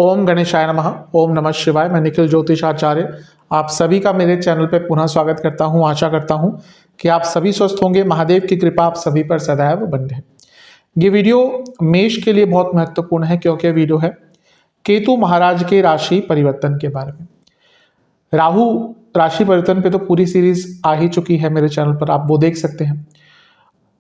ओम गणेशाय नमः। ओम नमः शिवाय। मैं निखिल ज्योतिषाचार्य आप सभी का मेरे चैनल पर पुनः स्वागत करता हूं। आशा करता हूं कि आप सभी स्वस्थ होंगे। महादेव की कृपा आप सभी पर सदैव बनी रहे। ये वीडियो मेष के लिए बहुत महत्वपूर्ण है क्योंकि ये वीडियो है केतु महाराज के राशि परिवर्तन के बारे में। राहु राशि परिवर्तन पे तो पूरी सीरीज आ ही चुकी है मेरे चैनल पर, आप वो देख सकते हैं।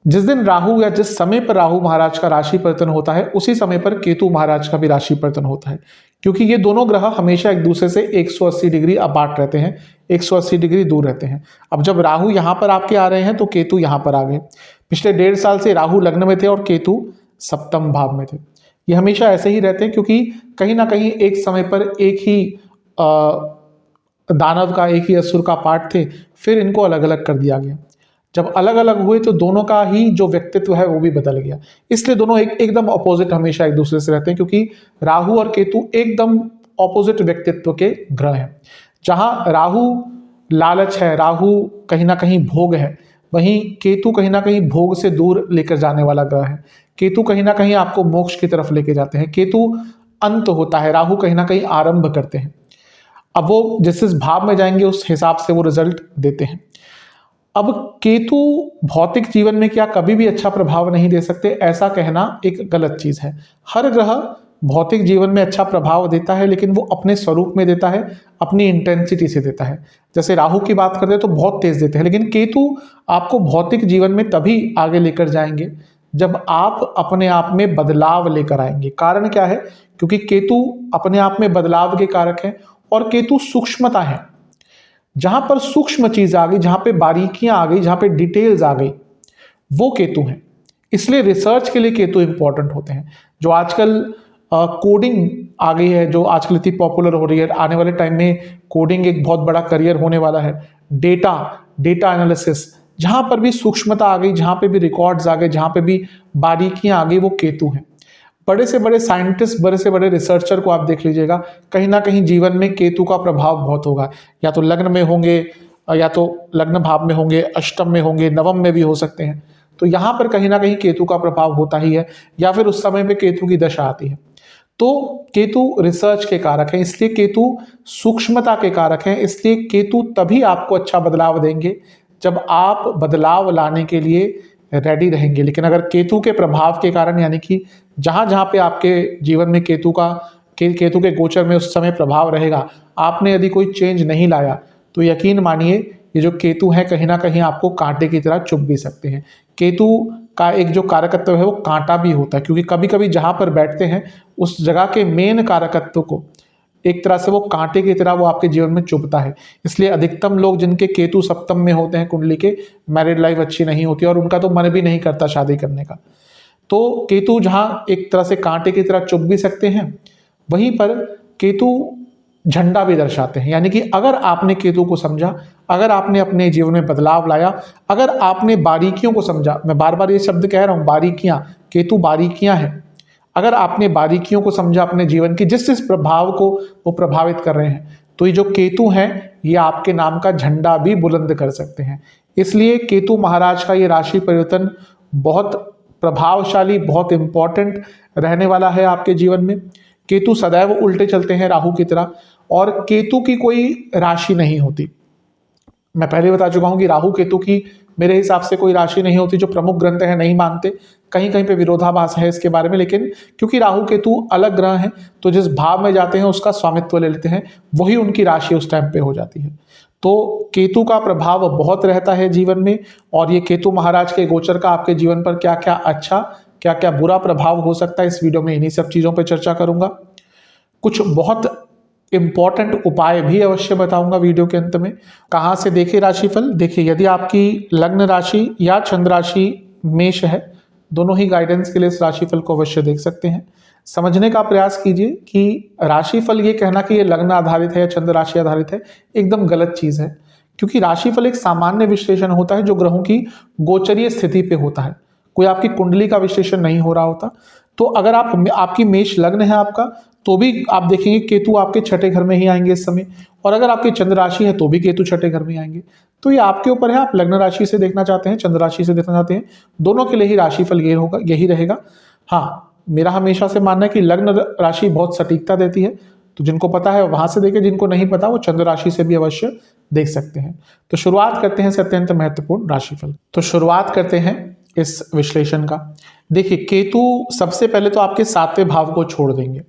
जिस दिन राहु या जिस समय पर राहु महाराज का राशि परिवर्तन होता है उसी समय पर केतु महाराज का भी राशि परिवर्तन होता है, क्योंकि ये दोनों ग्रह हमेशा एक दूसरे से 180 डिग्री अपार्ट रहते हैं, 180 डिग्री दूर रहते हैं। अब जब राहु यहाँ पर आपके आ रहे हैं तो केतु यहाँ पर आ गए। पिछले 1.5 साल से राहु लग्न में थे और केतु सप्तम भाव में थे। ये हमेशा ऐसे ही रहते हैं क्योंकि कहीं ना कहीं एक समय पर एक ही दानव का, एक ही असुर का पार्ट थे, फिर इनको अलग अलग कर दिया गया। जब अलग अलग हुए तो दोनों का ही जो व्यक्तित्व है वो भी बदल गया। इसलिए दोनों एकदम ऑपोजिट हमेशा एक दूसरे से रहते हैं, क्योंकि राहु और केतु एकदम ऑपोजिट व्यक्तित्व के ग्रह हैं। जहां राहु लालच है, राहु कहीं ना कहीं भोग है, वहीं केतु कहीं ना कहीं भोग से दूर लेकर जाने वाला ग्रह है। केतु कहीं ना कहीं आपको मोक्ष की तरफ लेके जाते हैं। केतु अंत होता है, राहु कहीं ना कहीं आरंभ करते हैं। अब वो जिस भाव में जाएंगे उस हिसाब से वो रिजल्ट देते हैं। अब केतु भौतिक जीवन में क्या कभी भी अच्छा प्रभाव नहीं दे सकते, ऐसा कहना एक गलत चीज है। हर ग्रह भौतिक जीवन में अच्छा प्रभाव देता है, लेकिन वो अपने स्वरूप में देता है, अपनी इंटेंसिटी से देता है। जैसे राहु की बात करते हैं तो बहुत तेज देते हैं, लेकिन केतु आपको भौतिक जीवन में तभी आगे लेकर जाएंगे जब आप अपने आप में बदलाव लेकर आएंगे। कारण क्या है? क्योंकि केतु अपने आप में बदलाव के कारक है और केतु सूक्ष्मता है। जहां पर सूक्ष्म चीज आ गई, जहां पे बारीकियां आ गई, जहां पे डिटेल्स आ गई, वो केतु है। इसलिए रिसर्च के लिए केतु इंपॉर्टेंट होते हैं। जो आजकल कोडिंग आ गई है, जो आजकल इतनी पॉपुलर हो रही है, आने वाले टाइम में कोडिंग एक बहुत बड़ा करियर होने वाला है। डेटा एनालिसिस, जहां पर भी सूक्ष्मता आ गई, जहां पे भी रिकॉर्ड्स आ गए, जहां पे भी बारीकियां आ गई, वो केतु है। बड़े से बड़े साइंटिस्ट, बड़े से बड़े रिसर्चर को आप देख लीजिएगा, कहीं ना कहीं जीवन में केतु का प्रभाव बहुत होगा। या तो लग्न में होंगे, या तो लग्न भाव में होंगे, अष्टम में होंगे, नवम में भी हो सकते हैं। तो यहाँ पर कहीं ना कहीं केतु का प्रभाव होता ही है, या फिर उस समय पे केतु की दशा आती है। तो केतु रिसर्च के कारक हैं, इसलिए केतु सूक्ष्मता के कारक हैं। इसलिए केतु तभी आपको अच्छा बदलाव देंगे जब आप बदलाव लाने के लिए रेडी रहेंगे। लेकिन अगर केतु के प्रभाव के कारण, यानी कि जहां जहां पे आपके जीवन में केतु के गोचर में उस समय प्रभाव रहेगा, आपने यदि कोई चेंज नहीं लाया तो यकीन मानिए ये जो केतु है कहीं ना कहीं आपको कांटे की तरह चुभ भी सकते हैं। केतु का एक जो कारकत्व है वो कांटा भी होता है, क्योंकि कभी कभी जहां पर बैठते हैं उस जगह के मेन कारकत्व को एक तरह से वो कांटे की तरह वो आपके जीवन में चुभता है। इसलिए अधिकतम लोग जिनके केतु सप्तम में होते हैं कुंडली के, मैरिड लाइफ अच्छी नहीं होती और उनका तो मन भी नहीं करता शादी करने का। तो केतु जहां एक तरह से कांटे की तरह चुभ भी सकते हैं, वहीं पर केतु झंडा भी दर्शाते हैं। यानी कि अगर आपने केतु को समझा, अगर आपने अपने जीवन में बदलाव लाया, अगर आपने बारीकियों को समझा, मैं बार बार ये शब्द कह रहा हूं, बारीकियां, केतु बारीकियां हैं। अगर आपने बारीकियों को समझा अपने जीवन की, जिस जिस प्रभाव को वो प्रभावित कर रहे हैं, तो ये जो केतु हैं ये आपके नाम का झंडा भी बुलंद कर सकते हैं। इसलिए केतु महाराज का ये राशि परिवर्तन बहुत प्रभावशाली, बहुत इंपॉर्टेंट रहने वाला है आपके जीवन में। केतु सदैव उल्टे चलते हैं राहु की तरह, और केतु की कोई राशि नहीं होती। मैं पहले बता चुका हूं कि राहु केतु की मेरे हिसाब से कोई राशि नहीं होती। जो प्रमुख ग्रंथ हैं नहीं मानते, कहीं कहीं पे विरोधाभास है इसके बारे में, लेकिन क्योंकि राहु केतु अलग ग्रह हैं तो जिस भाव में जाते हैं उसका स्वामित्व ले लेते हैं, वही उनकी राशि उस टाइम पे हो जाती है। तो केतु का प्रभाव बहुत रहता है जीवन में, और ये केतु महाराज के गोचर का आपके जीवन पर क्या क्या अच्छा, क्या क्या बुरा प्रभाव हो सकता है, इस वीडियो में इन्हीं सब चीजों पर चर्चा करूंगा। कुछ बहुत इंपॉर्टेंट उपाय भी अवश्य बताऊंगा वीडियो के अंत में। कहाँ से देखें राशिफल? देखिए, यदि आपकी लग्न राशि या चंद्र राशि मेष है, दोनों ही गाइडेंस के लिए इस राशिफल को अवश्य देख सकते हैं। समझने का प्रयास कीजिए कि राशिफल ये कहना कि ये लग्न आधारित है या चंद्र राशि आधारित है, एकदम गलत चीज है। क्योंकि राशिफल एक सामान्य विश्लेषण होता है जो ग्रहों की गोचरीय स्थिति पे होता है, कोई आपकी कुंडली का विश्लेषण नहीं हो रहा होता। तो अगर आपकी मेष लग्न है आपका, तो भी आप देखेंगे केतु आपके छठे घर में ही आएंगे इस समय, और अगर आपकी चंद्र राशि है तो भी केतु छठे घर में आएंगे। तो ये आपके ऊपर है, आप लग्न राशि से देखना चाहते हैं, चंद्र राशि से देखना चाहते हैं, दोनों के लिए ही राशिफल ये होगा, यही रहेगा। हाँ, मेरा हमेशा से मानना है कि लग्न राशि बहुत सटीकता देती है, तो जिनको पता है वहां से देखें, जिनको नहीं पता वो चंद्र राशि से भी अवश्य देख सकते हैं। तो शुरुआत करते हैं इस अत्यंत महत्वपूर्ण राशिफल। तो शुरुआत करते हैं इस विश्लेषण का। देखिए, केतु सबसे पहले तो आपके 7वें भाव को छोड़ देंगे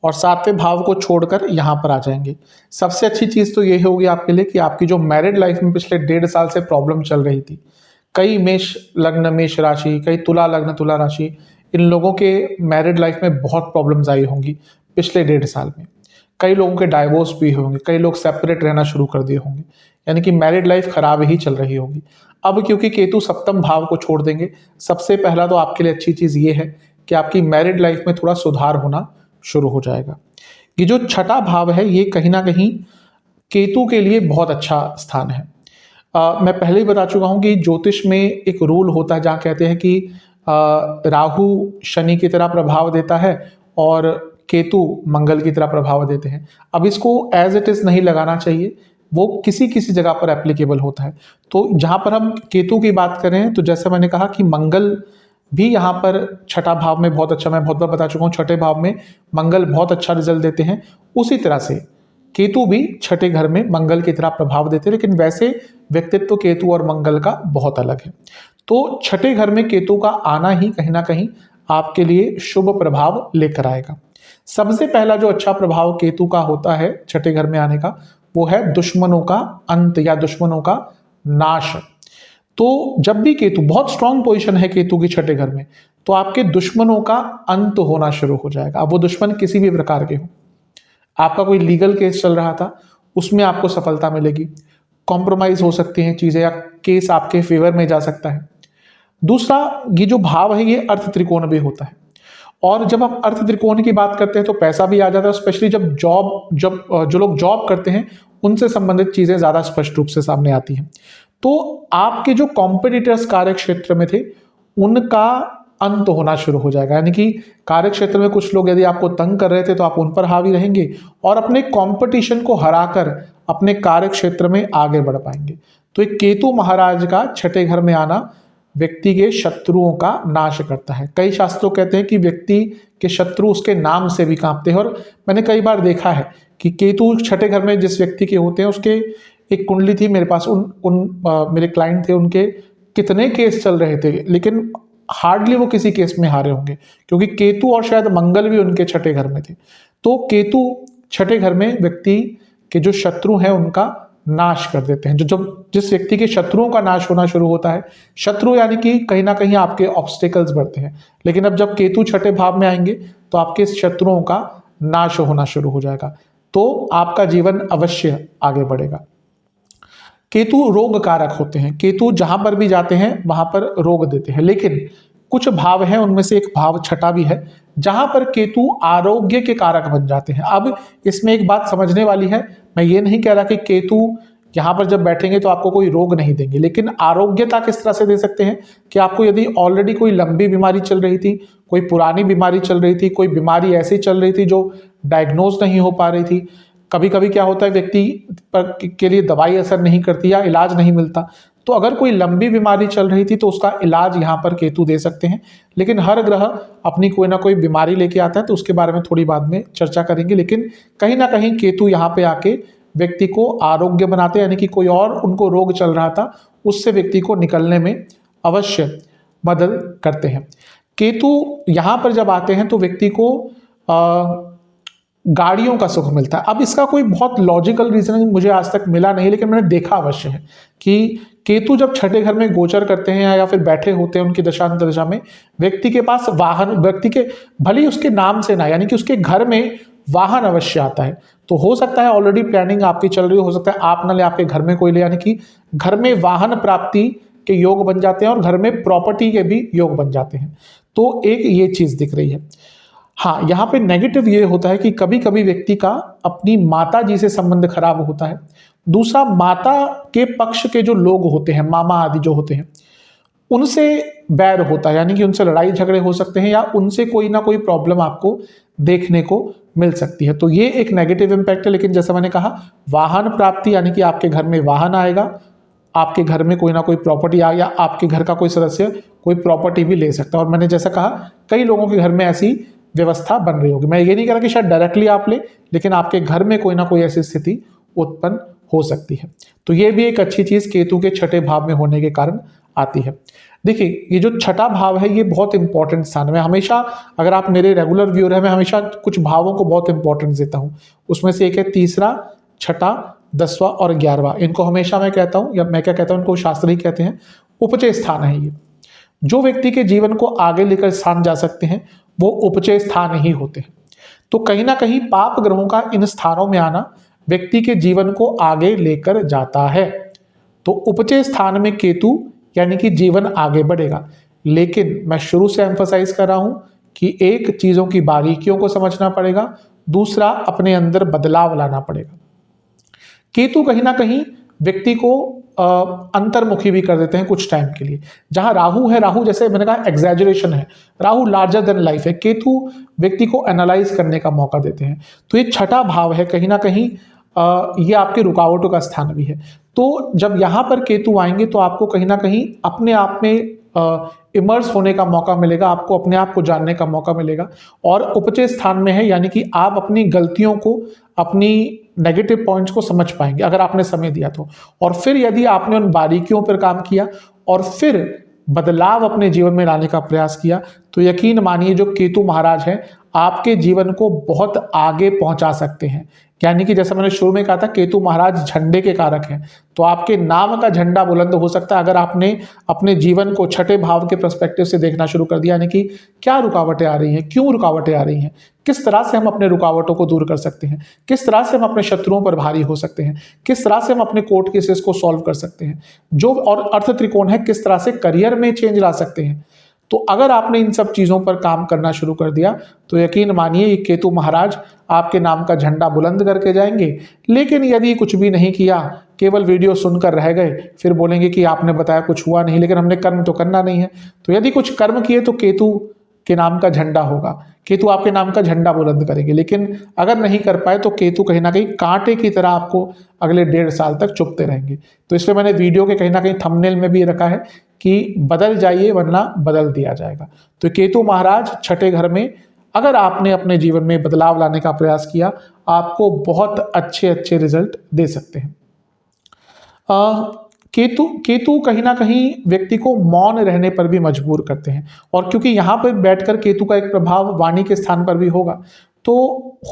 और 7वें भाव को छोड़कर यहाँ पर आ जाएंगे। सबसे अच्छी चीज तो ये होगी आपके लिए कि आपकी जो मैरिड लाइफ में पिछले 1.5 साल से प्रॉब्लम चल रही थी, कई मेष लग्न मेष राशि, कई तुला लग्न तुला राशि, इन लोगों के मैरिड लाइफ में बहुत प्रॉब्लम्स आई होंगी पिछले 1.5 साल में। कई लोगों के डाइवोर्स भी होंगे, कई लोग सेपरेट रहना शुरू कर दिए होंगे, यानी कि मैरिड लाइफ खराब ही चल रही होगी। अब क्योंकि केतु 7वें भाव को छोड़ देंगे, सबसे पहला तो आपके लिए अच्छी चीज ये है कि आपकी मैरिड लाइफ में थोड़ा सुधार होना शुरू हो जाएगा। ये जो 6ठा भाव है ये कहीं ना कहीं केतु के लिए बहुत अच्छा स्थान है। मैं पहले ही बता चुका हूं कि ज्योतिष में एक रूल होता है जहां कहते हैं कि राहु शनि की तरह प्रभाव देता है और केतु मंगल की तरह प्रभाव देते हैं। अब इसको एज इट इज नहीं लगाना चाहिए, वो किसी किसी जगह पर एप्लीकेबल होता है। तो जहां पर हम केतु की बात करें तो जैसे मैंने कहा कि मंगल भी यहाँ पर 6ठा भाव में बहुत अच्छा, मैं बहुत बार बता चुका हूँ 6ठे भाव में मंगल बहुत अच्छा रिजल्ट देते हैं। उसी तरह से केतु भी 6ठे घर में मंगल की तरह प्रभाव देते हैं, लेकिन वैसे व्यक्तित्व केतु और मंगल का बहुत अलग है। तो 6ठे घर में केतु का आना ही कहीं ना कहीं आपके लिए शुभ प्रभाव लेकर आएगा। सबसे पहला जो अच्छा प्रभाव केतु का होता है 6ठे घर में आने का, वो है दुश्मनों का अंत या दुश्मनों का नाश। तो जब भी केतु, बहुत स्ट्रांग पोजीशन है केतु की 6ठे घर में, तो आपके दुश्मनों का अंत होना शुरू हो जाएगा। अब वो दुश्मन किसी भी प्रकार के हो, आपका कोई लीगल केस चल रहा था उसमें आपको सफलता मिलेगी, कॉम्प्रोमाइज हो सकती हैं चीजें या केस आपके फेवर में जा सकता है। दूसरा, ये जो भाव है ये अर्थ त्रिकोण भी होता है, और जब हम अर्थ त्रिकोण की बात करते हैं तो पैसा भी आ जाता है, स्पेशली जब जो लोग जॉब करते हैं उनसे संबंधित चीजें ज्यादा स्पष्ट रूप से सामने आती हैं। तो आपके जो कॉम्पिटिटर्स कार्य क्षेत्र में थे उनका अंत होना शुरू हो जाएगा, यानी कि कार्य क्षेत्र में कुछ लोग यदि आपको तंग कर रहे थे तो आप उन पर हावी रहेंगे और अपने कंपटीशन को हराकर अपने कार्य क्षेत्र में आगे बढ़ पाएंगे। तो एक केतु महाराज का 6ठे घर में आना व्यक्ति के शत्रुओं का नाश करता है। कई शास्त्रों कहते हैं कि व्यक्ति के शत्रु उसके नाम से भी कांपते हैं, और मैंने कई बार देखा है कि केतु 6ठे घर में जिस व्यक्ति के होते हैं, उसके एक कुंडली थी मेरे पास, मेरे क्लाइंट थे, उनके कितने केस चल रहे थे लेकिन हार्डली वो किसी केस में हारे होंगे, क्योंकि केतु और शायद मंगल भी उनके 6ठे घर में थे। तो केतु 6ठे घर में व्यक्ति के जो शत्रु हैं उनका नाश कर देते हैं। जिस व्यक्ति के शत्रुओं का नाश होना शुरू होता है, शत्रु यानी कि कहीं ना कहीं आपके ऑब्स्टेकल्स बढ़ते हैं, लेकिन अब जब केतु 6ठे भाव में आएंगे तो आपके शत्रुओं का नाश होना शुरू हो जाएगा, तो आपका जीवन अवश्य आगे बढ़ेगा। केतु रोग कारक होते हैं, केतु जहां पर भी जाते हैं वहां पर रोग देते हैं, लेकिन कुछ भाव हैं उनमें से एक भाव 6ठा भी है जहां पर केतु आरोग्य के कारक बन जाते हैं। अब इसमें एक बात समझने वाली है, मैं ये नहीं कह रहा कि केतु यहां पर जब बैठेंगे तो आपको कोई रोग नहीं देंगे, लेकिन आरोग्यता किस तरह से दे सकते हैं कि आपको यदि ऑलरेडी कोई लंबी बीमारी चल रही थी, कोई पुरानी बीमारी चल रही थी, कोई बीमारी ऐसी चल रही थी जो डायग्नोज नहीं हो पा रही थी, कभी कभी क्या होता है व्यक्ति पर के लिए दवाई असर नहीं करती या इलाज नहीं मिलता, तो अगर कोई लंबी बीमारी चल रही थी तो उसका इलाज यहाँ पर केतु दे सकते हैं। लेकिन हर ग्रह अपनी कोई ना कोई बीमारी लेके आता है, तो उसके बारे में थोड़ी बाद में चर्चा करेंगे, लेकिन कहीं ना कहीं केतु यहाँ पे आके व्यक्ति को आरोग्य बनाते हैं, यानी कि कोई और उनको रोग चल रहा था उससे व्यक्ति को निकलने में अवश्य मदद करते हैं। केतु यहाँ पर जब आते हैं तो व्यक्ति को गाड़ियों का सुख मिलता है। अब इसका कोई बहुत लॉजिकल रीजन मुझे आज तक मिला नहीं, लेकिन मैंने देखा अवश्य है कि केतु जब 6ठे घर में गोचर करते हैं या फिर बैठे होते हैं उनकी दशांत दशा में, व्यक्ति के पास वाहन, व्यक्ति के भले ही उसके नाम से ना, यानी कि उसके घर में वाहन अवश्य आता है। तो हो सकता है ऑलरेडी प्लानिंग आपकी चल रही हो सकता है आप ना ले, आपके घर में कोई ले, यानी कि घर में वाहन प्राप्ति के योग बन जाते हैं और घर में प्रॉपर्टी के भी योग बन जाते हैं। तो एक ये चीज दिख रही है। हाँ, यहाँ पे नेगेटिव ये होता है कि कभी कभी व्यक्ति का अपनी माता जी से संबंध खराब होता है। दूसरा, माता के पक्ष के जो लोग होते हैं, मामा आदि जो होते हैं, उनसे बैर होता है, यानी कि उनसे लड़ाई झगड़े हो सकते हैं या उनसे कोई ना कोई प्रॉब्लम आपको देखने को मिल सकती है। तो ये एक नेगेटिव इंपैक्ट है। लेकिन जैसा मैंने कहा, वाहन प्राप्ति यानी कि आपके घर में वाहन आएगा, आपके घर में कोई ना कोई प्रॉपर्टी आ, या आपके घर का कोई सदस्य कोई प्रॉपर्टी भी ले सकता है। और मैंने जैसा कहा कई लोगों के घर में ऐसी व्यवस्था बन रही होगी। मैं ये नहीं कह रहा कि शायद डायरेक्टली आप ले, लेकिन आपके घर में कोई ना कोई ऐसी स्थिति उत्पन्न हो सकती है। तो ये भी एक अच्छी चीज केतु के छठे भाव में होने के कारण आती है। देखिए, ये जो छठा भाव है ये बहुत इंपॉर्टेंट स्थान है। हमेशा, अगर आप मेरे रेगुलर व्यूअर हैं, मैं हमेशा कुछ भावों को बहुत इंपॉर्टेंस देता हूं। उसमें से एक है तीसरा, छठा, 10वां और 11वां। इनको हमेशा मैं कहता हूं, या मैं क्या कहता हूं, इनको शास्त्र ही कहते हैं, उपचय स्थान है ये। जो व्यक्ति के जीवन को आगे लेकर स्थान जा सकते हैं वो उपचय स्थान ही होते हैं। तो कहीं ना कहीं पाप ग्रहों का इन स्थानों में आना व्यक्ति के जीवन को आगे लेकर जाता है। तो उपचय स्थान में केतु यानी कि जीवन आगे बढ़ेगा। लेकिन मैं शुरू से एम्फसाइज कर रहा हूं कि एक, चीजों की बारीकियों को समझना पड़ेगा, दूसरा अपने अंदर बदलाव लाना पड़ेगा। केतु कहीं ना कहीं व्यक्ति को अंतर्मुखी भी कर देते हैं कुछ टाइम के लिए। जहां राहु है, राहु जैसे मैंने कहा एग्जैजरेशन है, राहु लार्जर देन लाइफ है, केतु व्यक्ति को एनालाइज करने का मौका देते हैं। तो ये छठा भाव है, कहीं ना कहीं ये आपके रुकावटों का स्थान भी है। तो जब यहां पर केतु आएंगे तो आपको कहीं ना कहीं अपने आप में इमर्स होने का मौका मिलेगा, आपको अपने आप को जानने का मौका मिलेगा। और उपचय स्थान में है यानी कि आप अपनी गलतियों को, अपनी नेगेटिव पॉइंट्स को समझ पाएंगे अगर आपने समय दिया तो। और फिर यदि आपने उन बारीकियों पर काम किया और फिर बदलाव अपने जीवन में लाने का प्रयास किया तो यकीन मानिए जो केतु महाराज हैं आपके जीवन को बहुत आगे पहुंचा सकते हैं। यानी कि जैसा मैंने शुरू में कहा था, केतु महाराज झंडे के कारक हैं, तो आपके नाम का झंडा बुलंद हो सकता है अगर आपने अपने जीवन को छठे भाव के पर्सपेक्टिव से देखना शुरू कर दिया। यानी कि क्या रुकावटें आ रही हैं, क्यों रुकावटें आ रही हैं, किस तरह से हम अपने रुकावटों को दूर कर सकते हैं, किस तरह से हम अपने शत्रुओं पर भारी हो सकते हैं, किस तरह से हम अपने कोर्ट केसेस को सॉल्व कर सकते हैं, जो और अर्थ त्रिकोण है किस तरह से करियर में चेंज ला सकते हैं। तो अगर आपने इन सब चीजों पर काम करना शुरू कर दिया तो यकीन मानिए ये केतु महाराज आपके नाम का झंडा बुलंद करके जाएंगे। लेकिन यदि कुछ भी नहीं किया, केवल वीडियो सुनकर रह गए, फिर बोलेंगे कि आपने बताया कुछ हुआ नहीं, लेकिन हमने कर्म तो करना नहीं है। तो यदि कुछ कर्म किए तो केतु के नाम का झंडा होगा, केतु आपके नाम का झंडा बुलंद करेंगे। लेकिन अगर नहीं कर पाए तो केतु कहीं ना कहीं कांटे की तरह आपको अगले 1.5 साल तक चुभते रहेंगे। तो इसलिए मैंने वीडियो के कहीं ना कहीं थंबनेल में भी रखा है कि बदल जाइए वरना बदल दिया जाएगा। तो केतु महाराज छठे घर में अगर आपने अपने जीवन में बदलाव लाने का प्रयास किया, आपको बहुत अच्छे अच्छे रिजल्ट दे सकते हैं। केतु कहीं ना कहीं व्यक्ति को मौन रहने पर भी मजबूर करते हैं। और क्योंकि यहाँ पर बैठकर केतु का एक प्रभाव वाणी के स्थान पर भी होगा, तो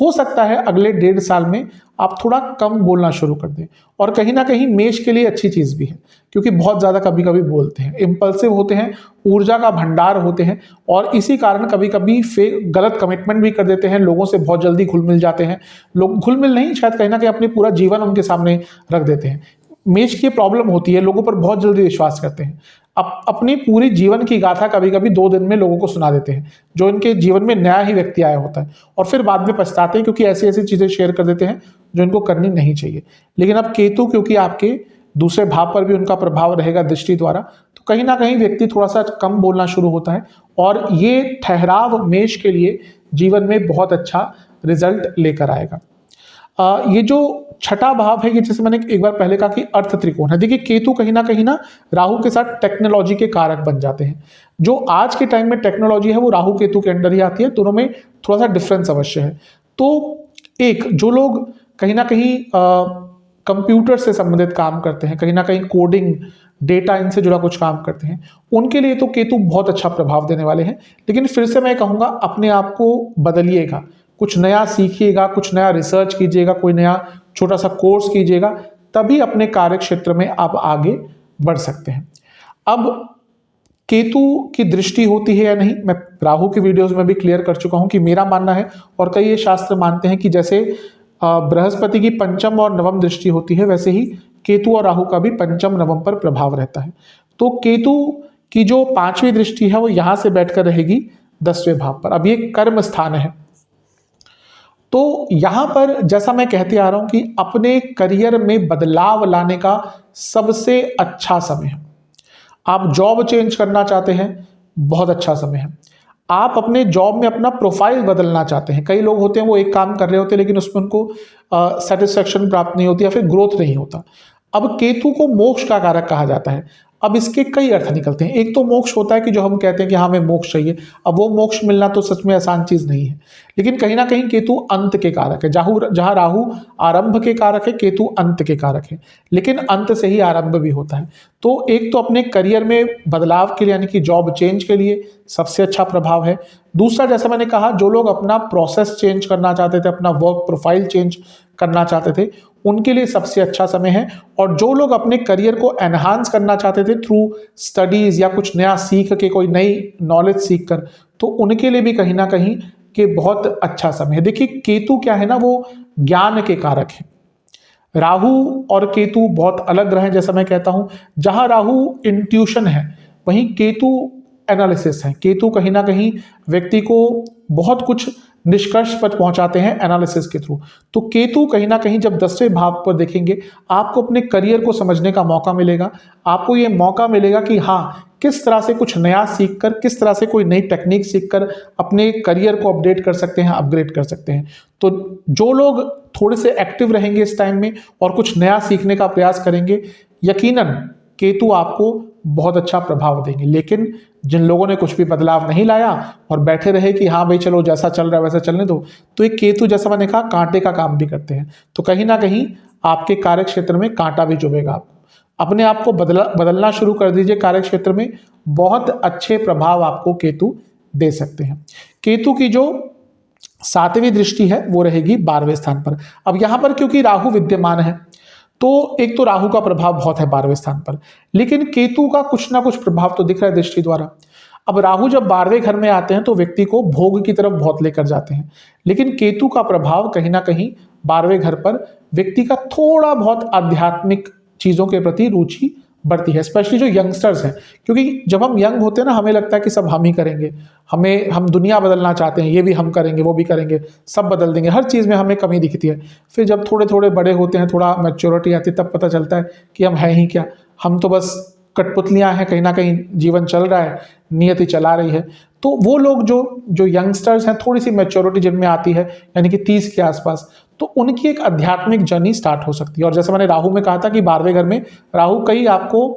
हो सकता है अगले 1.5 साल में आप थोड़ा कम बोलना शुरू कर दें। और कहीं ना कहीं मेष के लिए अच्छी चीज भी है, क्योंकि बहुत ज्यादा कभी कभी बोलते हैं, इम्पल्सिव होते हैं, ऊर्जा का भंडार होते हैं, और इसी कारण कभी कभी गलत कमिटमेंट भी कर देते हैं, लोगों से बहुत जल्दी घुल मिल जाते हैं। लोग घुल मिल नहीं, शायद कहीं ना कहीं अपनी पूरा जीवन उनके सामने रख देते हैं। मेष की प्रॉब्लम होती है, लोगों पर बहुत जल्दी विश्वास करते हैं, अपनी पूरी जीवन की गाथा कभी कभी 2 दिन में लोगों को सुना देते हैं, जो इनके जीवन में नया ही व्यक्ति आया होता है, और फिर बाद में पछताते हैं क्योंकि ऐसी ऐसी चीजें शेयर कर देते हैं जो इनको करनी नहीं चाहिए। लेकिन अब केतु क्योंकि आपके दूसरे भाव पर भी उनका प्रभाव रहेगा दृष्टि द्वारा, तो कहीं ना कहीं व्यक्ति थोड़ा सा कम बोलना शुरू होता है, और ये ठहराव मेष के लिए जीवन में बहुत अच्छा रिजल्ट लेकर आएगा। ये जो छठा भाव है, ये जैसे मैंने एक बार पहले कहा कि अर्थ त्रिकोण है। देखिए केतु कहीं ना राहु के साथ टेक्नोलॉजी के कारक बन जाते हैं। जो आज के टाइम में टेक्नोलॉजी है वो राहु केतु के अंडर ही आती है, दोनों में थोड़ा सा डिफरेंस अवश्य है। तो एक, जो लोग कहीं ना कहीं कंप्यूटर से संबंधित काम करते हैं, कहीं ना कहीं कोडिंग, डेटा, इनसे जुड़ा कुछ काम करते हैं, उनके लिए तो केतु बहुत अच्छा प्रभाव देने वाले हैं। लेकिन फिर से मैं कहूँगा अपने आप को बदलिएगा, कुछ नया सीखिएगा, कुछ नया रिसर्च कीजिएगा, कोई नया छोटा सा कोर्स कीजिएगा, तभी अपने कार्य क्षेत्र में आप आगे बढ़ सकते हैं। अब केतु की दृष्टि होती है या नहीं, मैं राहु की वीडियोस में भी क्लियर कर चुका हूं कि मेरा मानना है, और कई ये शास्त्र मानते हैं कि जैसे बृहस्पति की पंचम और नवम दृष्टि होती है, वैसे ही केतु और राहु का भी पंचम नवम पर प्रभाव रहता है। तो केतु की जो 5वीं दृष्टि है वो यहां से बैठकर रहेगी 10वें भाव पर। अब ये कर्म स्थान है, तो यहां पर जैसा मैं कहते आ रहा हूं कि अपने करियर में बदलाव लाने का सबसे अच्छा समय है। आप जॉब चेंज करना चाहते हैं, बहुत अच्छा समय है। आप अपने जॉब में अपना प्रोफाइल बदलना चाहते हैं, कई लोग होते हैं वो एक काम कर रहे होते हैं लेकिन उसमें उनको सेटिस्फेक्शन प्राप्त नहीं होती या फिर ग्रोथ नहीं होता। अब केतु को मोक्ष का कारक कहा जाता है। अब इसके कई अर्थ निकलते हैं। एक तो मोक्ष होता है कि जो हम कहते हैं कि हाँ हमें मोक्ष चाहिए, अब वो मोक्ष मिलना तो सच में आसान चीज नहीं है, लेकिन कहीं ना कहीं केतु अंत के कारक है। जहां राहु आरंभ के कारक है, केतु अंत के कारक है, लेकिन अंत से ही आरंभ भी होता है। तो एक तो अपने करियर में बदलाव के लिए यानी कि जॉब चेंज के लिए सबसे अच्छा प्रभाव है। दूसरा, जैसा मैंने कहा, जो लोग अपना प्रोसेस चेंज करना चाहते थे, अपना वर्क प्रोफाइल चेंज करना चाहते थे, उनके लिए सबसे अच्छा समय है। और जो लोग अपने करियर को एनहांस करना चाहते थे थ्रू स्टडीज या कुछ नया सीख के, कोई नई नॉलेज सीख कर, तो उनके लिए भी कहीं ना कहीं के बहुत अच्छा समय है। देखिए केतु क्या है ना, वो ज्ञान के कारक है। राहु और केतु बहुत अलग ग्रह हैं, जैसा मैं कहता हूं। जहां राहु इंट्यूशन है, वहीं केतु एनालिसिस है। केतु कहीं ना कहीं व्यक्ति को बहुत कुछ निष्कर्ष पर पहुंचाते हैं एनालिसिस के थ्रू। तो केतु कहीं ना कहीं जब 10वें भाव पर देखेंगे, आपको अपने करियर को समझने का मौका मिलेगा। आपको ये मौका मिलेगा कि हाँ, किस तरह से कुछ नया सीखकर, किस तरह से कोई नई टेक्निक सीखकर अपने करियर को अपडेट कर सकते हैं, अपग्रेड कर सकते हैं। तो जो लोग थोड़े से एक्टिव रहेंगे इस टाइम में और कुछ नया सीखने का प्रयास करेंगे, यकीनन केतु आपको बहुत अच्छा प्रभाव देंगे। लेकिन जिन लोगों ने कुछ भी बदलाव नहीं लाया और बैठे रहे कि हाँ भाई चलो जैसा चल रहा है वैसा चलने दो, तो एक केतु, जैसा मैंने कहा, कांटे का काम भी करते हैं। तो कहीं ना कहीं आपके कार्य क्षेत्र में कांटा भी चुभेगा। आपको अपने आप को बदलना शुरू कर दीजिए कार्य क्षेत्र में, बहुत अच्छे प्रभाव आपको केतु दे सकते हैं। केतु की जो 7वीं दृष्टि है वो रहेगी 12वें स्थान पर। अब यहां पर क्योंकि राहु विद्यमान है, तो एक तो राहु का प्रभाव बहुत है 12वें स्थान पर, लेकिन केतु का कुछ ना कुछ प्रभाव तो दिख रहा है दृष्टि द्वारा। अब राहु जब 12वें घर में आते हैं तो व्यक्ति को भोग की तरफ बहुत लेकर जाते हैं, लेकिन केतु का प्रभाव कहीं ना कहीं 12वें घर पर व्यक्ति का थोड़ा बहुत आध्यात्मिक चीजों के प्रति रुचि बढ़ती है, स्पेशली जो यंगस्टर्स हैं। क्योंकि जब हम यंग होते हैं ना, हमें लगता है कि सब हम ही करेंगे, हम दुनिया बदलना चाहते हैं, ये भी हम करेंगे, वो भी करेंगे, सब बदल देंगे, हर चीज़ में हमें कमी दिखती है। फिर जब थोड़े थोड़े बड़े होते हैं, थोड़ा मैच्योरिटी आती है, तब पता चलता है कि हम हैं ही क्या, हम तो बस कठपुतलियां हैं, कहीं ना कहीं जीवन चल रहा है, नियति चला रही है। तो वो लोग जो यंगस्टर्स हैं, थोड़ी सी मैच्योरिटी जिनमें आती है, यानी कि 30 के आसपास, तो उनकी एक आध्यात्मिक जर्नी स्टार्ट हो सकती है। और जैसे मैंने राहु में कहा था कि 12वें घर में राहु कई आपको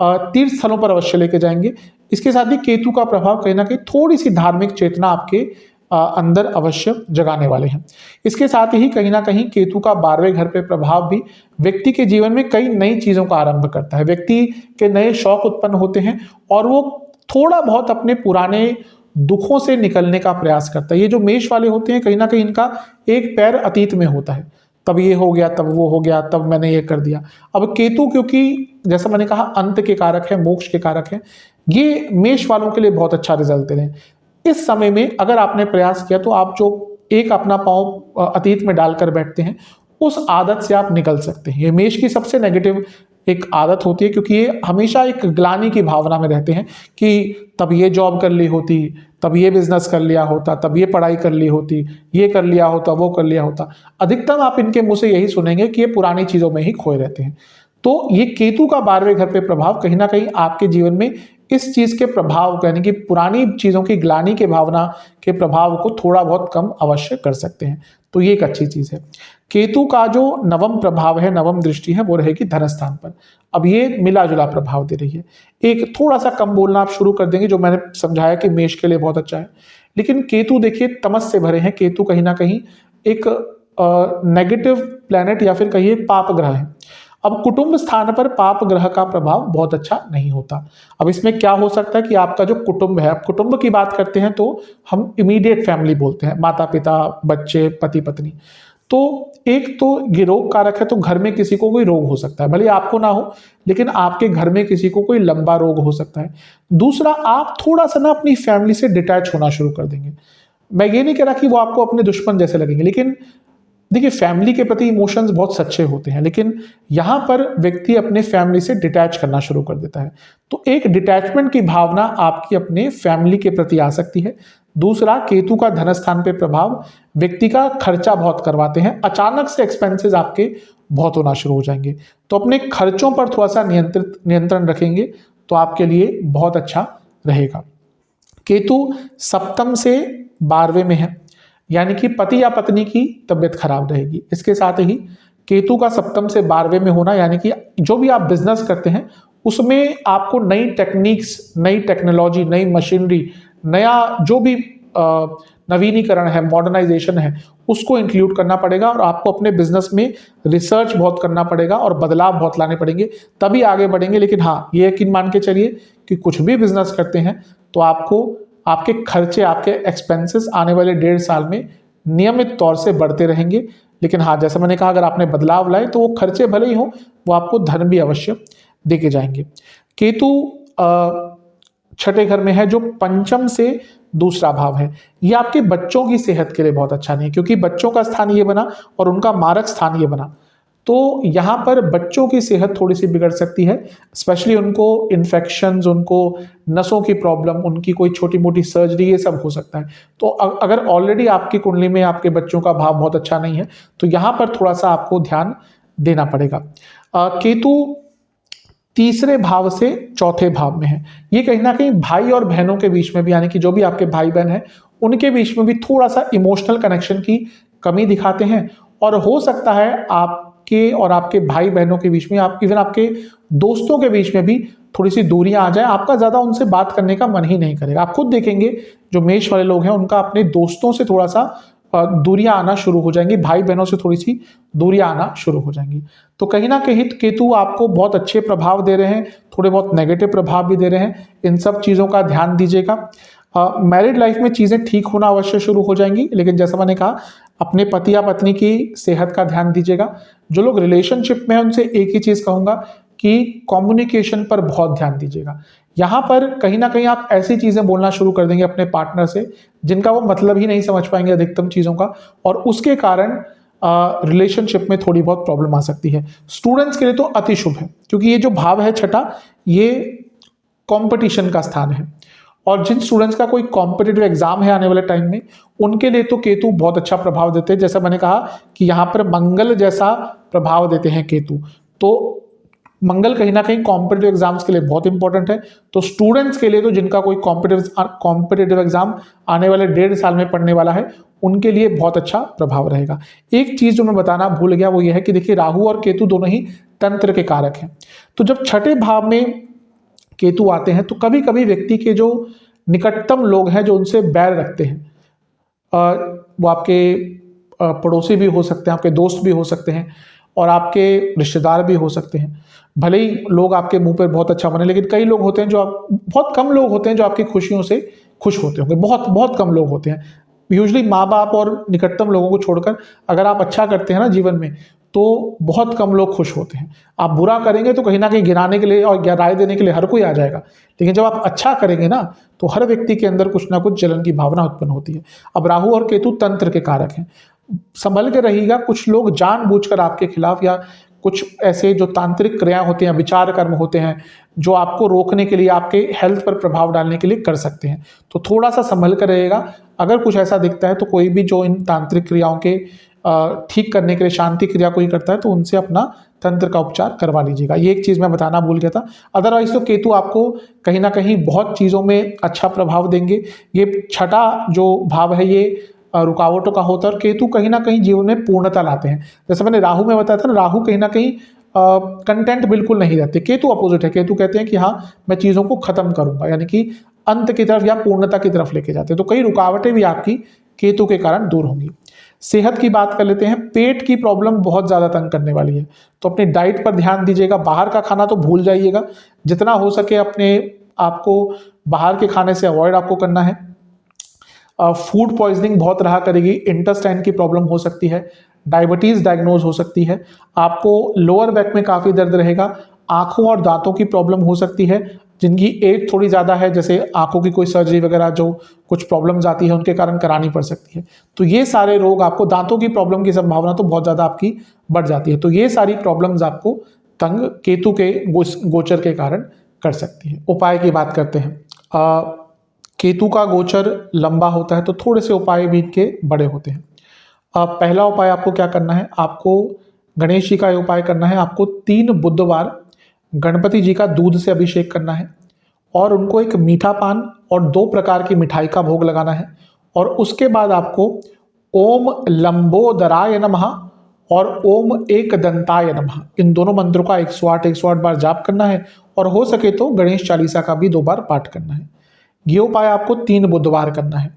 तीर्थ स्थलों पर अवश्य लेके जाएंगे। इसके साथ ही केतु का प्रभाव कहीं ना कहीं थोड़ी सी धार्मिक चेतना आपके अंदर अवश्य जगाने वाले हैं। इसके साथ ही कहीं ना कहीं केतु का 12वें घर पे प्रभाव भी व्यक्ति के जीवन में कई नई चीजों का आरंभ करता है। व्यक्ति के नए शौक उत्पन्न होते हैं और वो थोड़ा बहुत अपने पुराने दुखों से निकलने का प्रयास करता है। ये जो मेष वाले होते हैं, कहीं ना कहीं इनका एक पैर अतीत में होता है, तब ये हो गया, तब वो हो गया, तब मैंने ये कर दिया। अब केतु क्योंकि जैसा मैंने कहा अंत के कारक है, मोक्ष के कारक है, ये मेष वालों के लिए बहुत अच्छा रिजल्ट दे रहे हैं। इस समय में अगर आपने प्रयास किया तो आप जो एक अपना पांव अतीत में डालकर बैठते हैं, उस आदत से आप निकल सकते हैं। ये मेष की सबसे नेगेटिव एक आदत होती है, क्योंकि ये हमेशा एक ग्लानि की भावना में रहते हैं कि तब ये जॉब कर ली होती, तब ये बिजनेस कर लिया होता, तब ये पढ़ाई कर ली होती, ये कर लिया होता, वो कर लिया होता। अधिकतम आप इनके मुंह से यही सुनेंगे कि ये पुरानी चीजों में ही खोए रहते हैं। तो ये केतु का 12वें घर पे प्रभाव कहीं ना कहीं आपके जीवन में इस चीज के प्रभाव, यानी कि पुरानी चीजों की ग्लानि के भावना के प्रभाव को थोड़ा बहुत कम अवश्य कर सकते हैं। तो ये एक अच्छी चीज है। केतु का जो नवम प्रभाव है, नवम दृष्टि है, वो रहेगी धन स्थान पर। अब ये मिला जुला प्रभाव दे रही है। एक थोड़ा सा कम बोलना आप शुरू कर देंगे, जो मैंने समझाया कि मेष के लिए बहुत अच्छा है। लेकिन केतु देखिए तमस से भरे हैं। केतु कहीं ना कहीं एक नेगेटिव प्लैनेट या फिर कहिए पाप ग्रह है। अब कुटुंब स्थान पर पाप ग्रह का प्रभाव बहुत अच्छा नहीं होता। अब इसमें क्या हो सकता है कि आपका जो कुटुंब है, अब कुटुंब की बात करते हैं तो हम इमीडिएट फैमिली बोलते हैं, माता पिता, बच्चे, पति पत्नी। तो एक तो ये रोग कारक है, तो घर में किसी को कोई रोग हो सकता है, भले आपको ना हो, लेकिन आपके घर में किसी को कोई लंबा रोग हो सकता है। दूसरा, आप थोड़ा सा ना अपनी फैमिली से डिटैच होना शुरू कर देंगे। मैं ये नहीं कह रहा कि वो आपको अपने दुश्मन जैसे लगेंगे, लेकिन देखिए फैमिली के प्रति इमोशंस बहुत सच्चे होते हैं, लेकिन यहां पर व्यक्ति अपने फैमिली से डिटैच करना शुरू कर देता है। तो एक डिटैचमेंट की भावना आपकी अपने फैमिली के प्रति आ सकती है। दूसरा, केतु का धन स्थान पे प्रभाव व्यक्ति का खर्चा बहुत करवाते हैं। अचानक से एक्सपेंसेस आपके बहुत होना शुरू हो जाएंगे। तो अपने खर्चों पर थोड़ा सा नियंत्रण रखेंगे तो आपके लिए बहुत अच्छा रहेगा। केतु सप्तम से 12वें में है, यानी कि पति या पत्नी की तबीयत खराब रहेगी। इसके साथ ही केतु का सप्तम से 12वें में होना, यानी कि जो भी आप बिजनेस करते हैं उसमें आपको नई टेक्निक्स, नई टेक्नोलॉजी, नई मशीनरी, नया जो भी नवीनीकरण है, मॉडर्नाइजेशन है, उसको इंक्लूड करना पड़ेगा और आपको अपने बिजनेस में रिसर्च बहुत करना पड़ेगा और बदलाव बहुत लाने पड़ेंगे, तभी आगे बढ़ेंगे। लेकिन हाँ, ये यकीन मान के चलिए कि कुछ भी बिजनेस करते हैं तो आपको आपके खर्चे, आपके एक्सपेंसेस आने वाले 1.5 साल में नियमित तौर से बढ़ते रहेंगे। लेकिन हाँ, जैसे मैंने कहा, अगर आपने बदलाव लाए तो वो खर्चे भले ही हो, वो आपको धन भी अवश्य देके जाएंगे। केतु छठे घर में है, जो पंचम से दूसरा भाव है। ये आपके बच्चों की सेहत के लिए बहुत अच्छा नहीं है, क्योंकि बच्चों का स्थान ये बना और उनका मारक स्थान ये बना, तो यहाँ पर बच्चों की सेहत थोड़ी सी बिगड़ सकती है। स्पेशली उनको इन्फेक्शंस, उनको नसों की प्रॉब्लम, उनकी कोई छोटी मोटी सर्जरी, ये सब हो सकता है। तो अगर ऑलरेडी आपकी कुंडली में आपके बच्चों का भाव बहुत अच्छा नहीं है तो यहाँ पर थोड़ा सा आपको ध्यान देना पड़ेगा। केतु तीसरे भाव से चौथे भाव में है। ये कहीं ना कहीं भाई और बहनों के बीच में भी, यानी कि जो भी आपके भाई बहन हैं उनके बीच में भी थोड़ा सा इमोशनल कनेक्शन की कमी दिखाते हैं। और हो सकता है आपके और आपके भाई बहनों के बीच में, आप इवन आपके दोस्तों के बीच में भी थोड़ी सी दूरियां आ जाए, आपका ज्यादा उनसे बात करने का मन ही नहीं करेगा। आप खुद देखेंगे जो मेष वाले लोग हैं उनका अपने दोस्तों से थोड़ा सा दूरियां आना शुरू हो जाएंगी, भाई बहनों से थोड़ी सी दूरियां आना शुरू हो जाएंगी। तो कहीं ना कहीं केतु आपको बहुत अच्छे प्रभाव दे रहे हैं, थोड़े बहुत नेगेटिव प्रभाव भी दे रहे हैं। इन सब चीज़ों का ध्यान दीजिएगा। मैरिड लाइफ में चीज़ें ठीक होना अवश्य शुरू हो जाएंगी, लेकिन जैसा मैंने कहा, अपने पति या पत्नी की सेहत का ध्यान दीजिएगा। जो लोग रिलेशनशिप में हैं उनसे एक ही चीज़ कहूँगा कि कम्युनिकेशन पर बहुत ध्यान दीजिएगा। यहाँ पर कहीं ना कहीं आप ऐसी चीज़ें बोलना शुरू कर देंगे अपने पार्टनर से जिनका वो मतलब ही नहीं समझ पाएंगे अधिकतम चीज़ों का, और उसके कारण रिलेशनशिप में थोड़ी बहुत प्रॉब्लम आ सकती है। स्टूडेंट्स के लिए तो अति शुभ है, क्योंकि ये जो भाव है छठा, ये कंपटीशन का स्थान है। और जिन स्टूडेंट्स का कोई कॉम्पिटिटिव एग्जाम है आने वाले टाइम में, उनके लिए तो केतु बहुत अच्छा प्रभाव देते हैं। जैसा मैंने कहा कि यहाँ पर मंगल जैसा प्रभाव देते हैं केतु, तो मंगल कहीं ना कहीं कॉम्पिटिटिव एग्जाम्स के लिए बहुत इंपॉर्टेंट है। तो स्टूडेंट्स के लिए तो जिनका कोई कॉम्पिटिटिव एग्जाम आने वाले 1.5 साल में पढ़ने वाला है, उनके लिए बहुत अच्छा प्रभाव रहेगा। एक चीज जो मैं बताना भूल गया वो ये है कि देखिए, राहु और केतु दोनों ही तंत्र के कारक हैं। तो जब छठे भाव में केतु आते हैं तो कभी कभी व्यक्ति के जो निकटतम लोग हैं, जो उनसे बैर रखते हैं, वो आपके पड़ोसी भी हो सकते हैं, आपके दोस्त भी हो सकते हैं, और आपके रिश्तेदार भी हो सकते हैं। भले ही लोग आपके मुंह पर बहुत अच्छा बने, लेकिन कई लोग होते हैं बहुत कम लोग होते हैं जो आपकी खुशियों से खुश होते होंगे। बहुत बहुत कम लोग होते हैं। यूजुअली माँ बाप और निकटतम लोगों को छोड़कर अगर आप अच्छा करते हैं ना जीवन में, तो बहुत कम लोग खुश होते हैं। आप बुरा करेंगे तो कहीं ना कहीं गिराने के लिए और राय देने के लिए हर कोई आ जाएगा, लेकिन जब आप अच्छा करेंगे ना, तो हर व्यक्ति के अंदर कुछ ना कुछ जलन की भावना उत्पन्न होती है। अब राहु और केतु तंत्र के कारक हैं, संभल के रहिएगा। कुछ लोग जानबूझकर आपके खिलाफ, या कुछ ऐसे जो तांत्रिक क्रिया होते हैं, विचार कर्म होते हैं, जो आपको रोकने के लिए, आपके हेल्थ पर प्रभाव डालने के लिए कर सकते हैं। तो थोड़ा सा संभल कर रहिएगा। अगर कुछ ऐसा दिखता है तो कोई भी जो इन तांत्रिक क्रियाओं के ठीक करने के लिए शांति क्रिया कोई करता है, तो उनसे अपना तंत्र का उपचार करवा लीजिएगा। ये एक चीज़ मैं बताना भूल गया था। अदरवाइज तो केतु आपको कहीं ना कहीं बहुत चीज़ों में अच्छा प्रभाव देंगे। ये छठा जो भाव है, ये रुकावटों का होता है, और केतु कहीं ना कहीं जीवन में पूर्णता लाते हैं। जैसे मैंने राहु में बताया था ना, राहु कहीं ना कहीं कंटेंट बिल्कुल नहीं रहते। केतु अपोजिट है। केतु कहते हैं कि हाँ, मैं चीज़ों को खत्म करूंगा, यानी कि अंत की तरफ या पूर्णता की तरफ लेके जाते हैं। तो कई रुकावटें भी आपकी केतु के कारण दूर होंगी। सेहत की बात कर लेते हैं। पेट की प्रॉब्लम बहुत ज़्यादा तंग करने वाली है, तो अपनी डाइट पर ध्यान दीजिएगा। बाहर का खाना तो भूल जाइएगा, जितना हो सके अपने आपको बाहर के खाने से अवॉइड आपको करना है। फूड पॉइजनिंग बहुत रहा करेगी, इंटेस्टाइन की प्रॉब्लम हो सकती है, डायबिटीज डायग्नोज हो सकती है, आपको लोअर बैक में काफ़ी दर्द रहेगा, आंखों और दांतों की प्रॉब्लम हो सकती है। जिनकी एज थोड़ी ज़्यादा है, जैसे आंखों की कोई सर्जरी वगैरह जो कुछ प्रॉब्लम्स आती है, उनके कारण करानी पड़ सकती है। तो ये सारे रोग, आपको दांतों की प्रॉब्लम की संभावना तो बहुत ज़्यादा आपकी बढ़ जाती है। तो ये सारी प्रॉब्लम्स आपको तंग केतु के गोचर के कारण कर सकती है। उपाय की बात करते हैं। केतु का गोचर लंबा होता है तो थोड़े से उपाय भी इनके बड़े होते हैं। पहला उपाय आपको क्या करना है, आपको गणेश जी का उपाय करना है। आपको 3 बुधवार गणपति जी का दूध से अभिषेक करना है, और उनको एक मीठा पान और 2 प्रकार की मिठाई का भोग लगाना है। और उसके बाद आपको ओम लंबोदराय नमः, और ओम एक दंताय नमः, इन दोनों मंत्रों का 108 बार जाप करना है और हो सके तो गणेश चालीसा का भी 2 बार पाठ करना है। ये उपाय आपको 3 बुधवार करना है।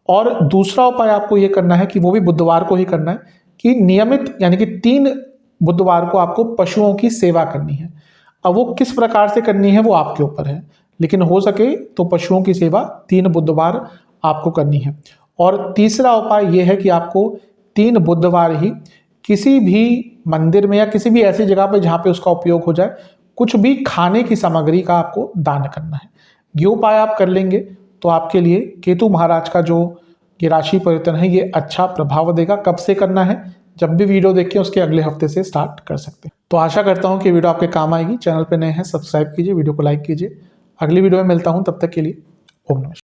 और दूसरा उपाय आपको ये करना है कि वो भी बुधवार को ही करना है कि नियमित यानी कि 3 बुधवार को आपको पशुओं की सेवा करनी है। अब वो किस प्रकार से करनी है वो आपके ऊपर है, लेकिन हो सके तो पशुओं की सेवा 3 बुधवार आपको करनी है। और तीसरा उपाय ये है कि आपको 3 बुधवार ही किसी भी मंदिर में या किसी भी ऐसी जगह पे जहाँ पे उसका उपयोग हो जाए, कुछ भी खाने की सामग्री का आपको दान करना है। ये उपाय आप कर लेंगे तो आपके लिए केतु महाराज का जो ये राशि परिवर्तन है ये अच्छा प्रभाव देगा। कब से करना है, जब भी वीडियो देखें उसके अगले हफ्ते से स्टार्ट कर सकते हैं। तो आशा करता हूँ कि वीडियो आपके काम आएगी। चैनल पे नए हैं सब्सक्राइब कीजिए, वीडियो को लाइक कीजिए। अगली वीडियो में मिलता हूँ, तब तक के लिए ओम नमः।